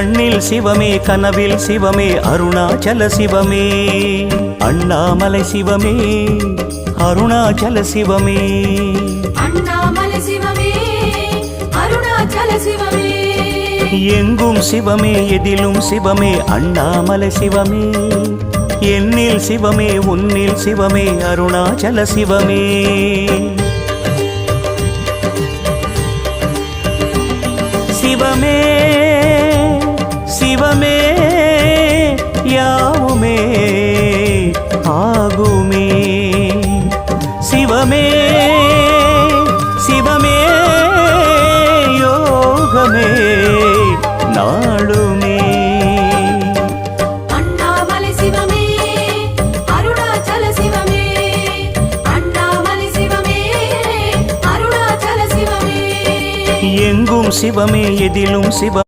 கண்ணில் சிவமே கனவில் சிவமே அருணாச்சல சிவமே அண்ணாமலை சிவமே அருணாச்சல சிவமே அண்ணாமலை சிவமே அருணாச்சல சிவமே எங்கும் சிவமே எதிலும் சிவமே அண்ணாமலை சிவமே என்னில் சிவமே உன்னில் சிவமே அருணாச்சல சிவமே சிவமே சிவமே யாவுமே ஆகுமே சிவமே சிவமே யோகமே நாளுமே அண்ணாமலை சிவமே அருணாச்சல சிவமே அண்ணாமலை சிவமே அருணாச்சல சிவமே எங்கும் சிவமே எதிலும் சிவ